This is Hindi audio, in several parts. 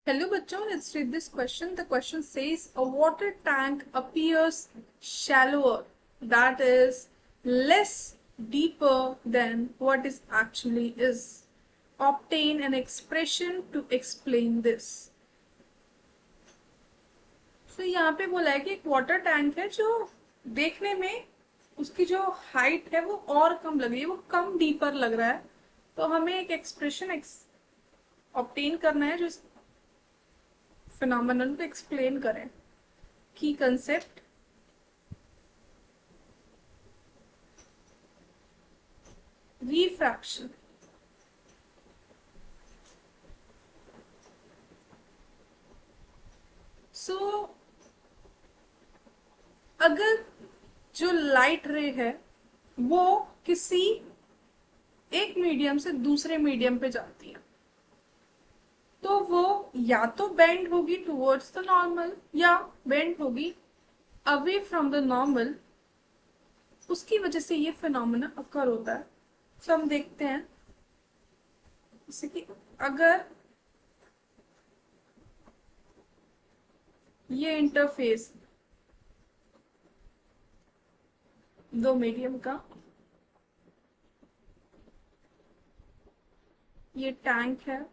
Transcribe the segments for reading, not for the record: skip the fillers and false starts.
Hello बच्चों, let's read this question. The question says a water tank appears shallower, that is less deeper than what is actually is. Obtain an expression to explain this. तो यहाँ पे बोला है कि एक वाटर टैंक है जो देखने में उसकी जो हाइट है वो और कम लग रही है, वो कम डीपर लग रहा है। तो हमें एक एक्सप्रेशन ऑब्टेन करना है जो इस फिनोमेनन को एक्सप्लेन करें। की कंसेप्ट रिफ्रैक्शन। सो अगर जो लाइट रे है वो किसी एक मीडियम से दूसरे मीडियम पे जाती है तो वो या तो बेंड होगी टुवर्ड्स द नॉर्मल या बेंड होगी अवे फ्रॉम द नॉर्मल। उसकी वजह से ये फिनोमेना अकर होता है। तो हम देखते हैं जैसे कि अगर ये इंटरफेस दो मीडियम का, ये टैंक है,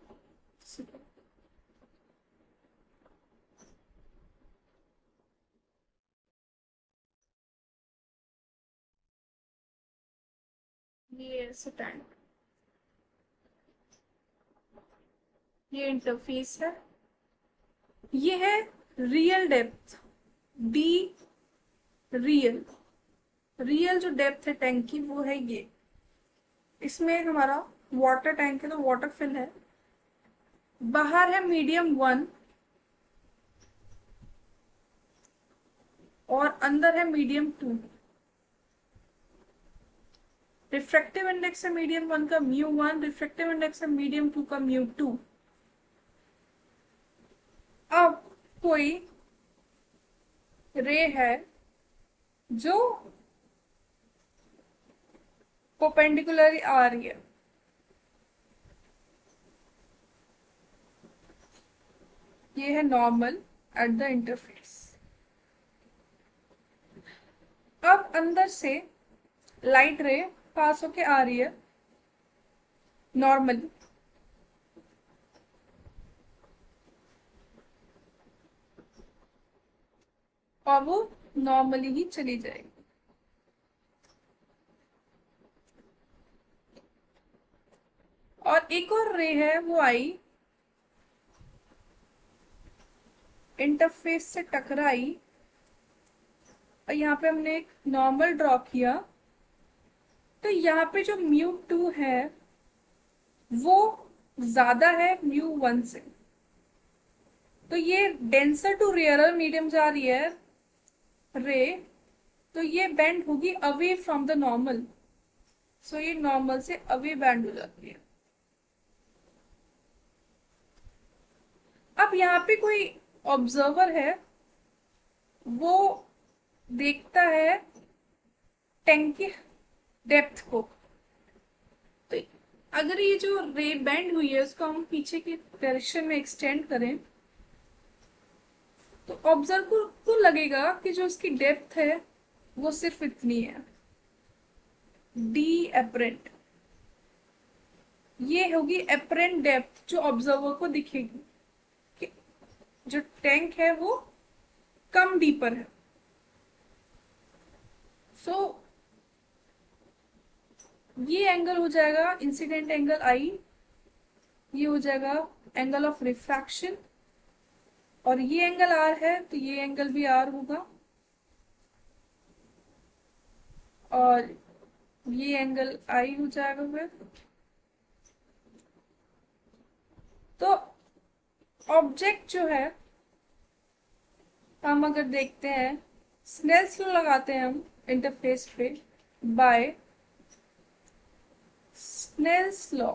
ये ऐसे टैंक, ये इंटरफेस है, ये है real depth D. Real real जो डेप्थ है टैंक की वो है ये। इसमें हमारा वाटर टैंक है तो वाटर फिल है। बाहर है मीडियम 1 और अंदर है मीडियम 2। रिफ्रैक्टिव इंडेक्स है मीडियम 1 का μ1, रिफ्रैक्टिव इंडेक्स है मीडियम 2 का μ2। अब कोई रे है जो परपेंडिकुलर आ रही है, ये है नॉर्मल एट द इंटरफेस। अब अंदर से लाइट रे पास होके आ रही है नॉर्मली, और वो नॉर्मली ही चली जाएगी। और एक और रे है वो आई इंटरफेस से टकराई और यहाँ पे हमने एक नॉर्मल ड्रॉ किया। तो यहाँ पे जो μ2 है वो ज्यादा है μ1 से, तो ये डेंसर टू रेयरर मीडियम जा रही है रे, तो ये बेंड होगी अवे फ्रॉम द नॉर्मल। सो ये नॉर्मल से अवे बेंड हो जाती है। अब यहाँ पे कोई ऑब्जर्वर है, वो देखता है टैंक की डेप्थ को। तो अगर ये जो रे बेंड हुई है उसको हम पीछे की डायरेक्शन में एक्सटेंड करें तो ऑब्जर्वर को लगेगा कि जो उसकी डेप्थ है वो सिर्फ इतनी है, डी एपरेंट। ये होगी एपरेंट डेप्थ जो ऑब्जर्वर को दिखेगी कि जो टैंक है वो कम डीपर है। सो ये एंगल हो जाएगा इंसिडेंट एंगल आई, ये हो जाएगा एंगल ऑफ रिफ्रैक्शन, और ये एंगल आर है तो ये एंगल भी आर होगा, और ये एंगल आई हो जाएगा फिर। तो ऑब्जेक्ट जो है हम अगर देखते हैं स्नेल्स लॉ लगाते हैं हम इंटरफेस पे by Snell's law.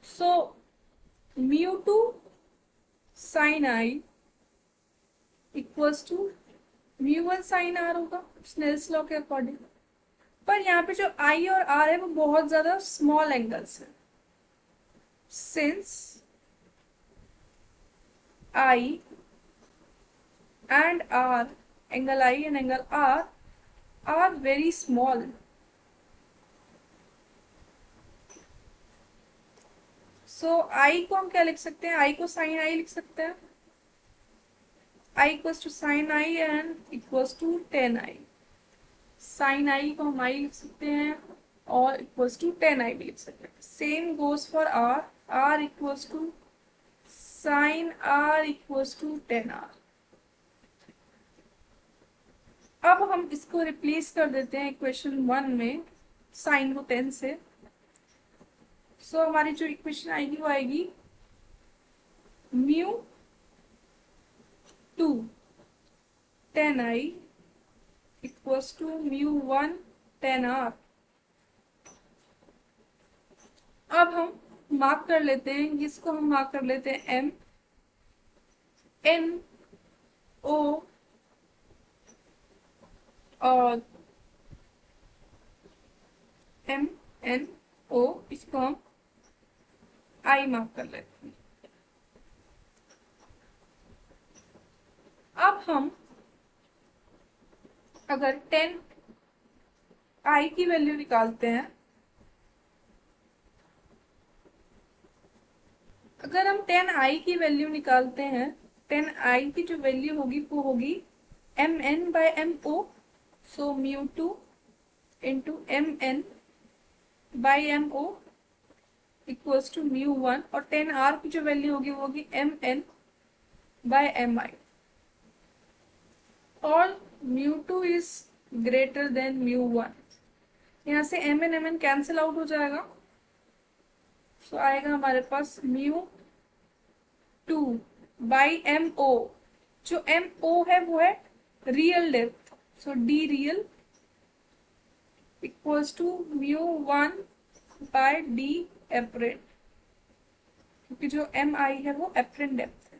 So μ2 sin i equals to μ1 sin r होगा स्नेल्स लॉ के अकॉर्डिंग। पर यहाँ पे जो आई और आर है वो बहुत ज्यादा स्मॉल एंगल्स है, since I and R, angle I and angle R are very small. So I को हम क्या लिख सकते हैं? I को sin I लिख सकते हैं. I equals to sin I and equals to tan I. sin I को हम I लिख सकते हैं और equals to tan I भी लिख सकते हैं. Same goes for R. R equals to sin R equals to tan R. अब हम इसको रिप्लेस कर देते हैं इक्वेशन 1 में साइन को 10 से. सो हमारी जो इक्वेशन आएगी वो आएगी mu 2 tan I equals to mu 1 tan R. अब हम मार्क कर लेते हैं, इसको हम मार्क कर लेते हैं M N O और M N O, इसको हम I मार्क कर लेते हैं. अब हम अगर 10 I की वैल्यू निकालते हैं, अगर हम 10 I की वैल्यू निकालते हैं, 10 I की जो वैल्यू होगी वो होगी mn by mo. So mu 2 into mn by mo equals to mu 1 और 10 R की जो वैल्यू होगी वो होगी mn by mi और mu 2 is greater than mu 1. यहाँ से mn कैंसिल आउट हो जाएगा. सो आएगा हमारे पास म्यू 2 बाई mo. जो mo है वो है real depth. So d real equals to mu 1 by d apparent, क्योंकि जो mi है वो एपरेंट डेप्थ है.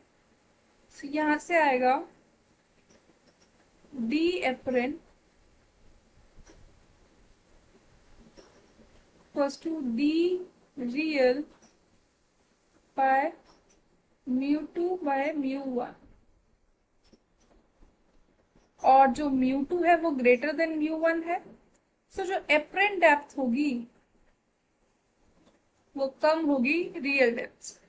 सो यहाँ से आएगा d apparent equals to d real by mu 2 by mu 1. और जो म्यू 2 है वो ग्रेटर देन म्यू 1 है. सो जो एपरेंट डेप्थ होगी वो कम होगी रियल डेप्थ से.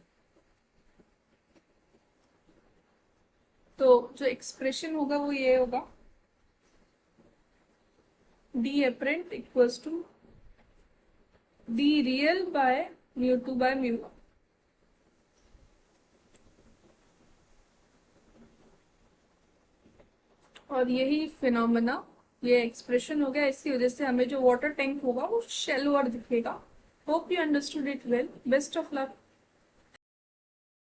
तो जो एक्सप्रेशन होगा वो ये होगा the apparent equals to the real by mu 2 by mu 1. और यही फिनोमेना, ये एक्सप्रेशन हो गया. इसकी वजह से हमें जो वाटर टैंक होगा वो शैलोअर दिखेगा. Hope you understood it well. Best of luck.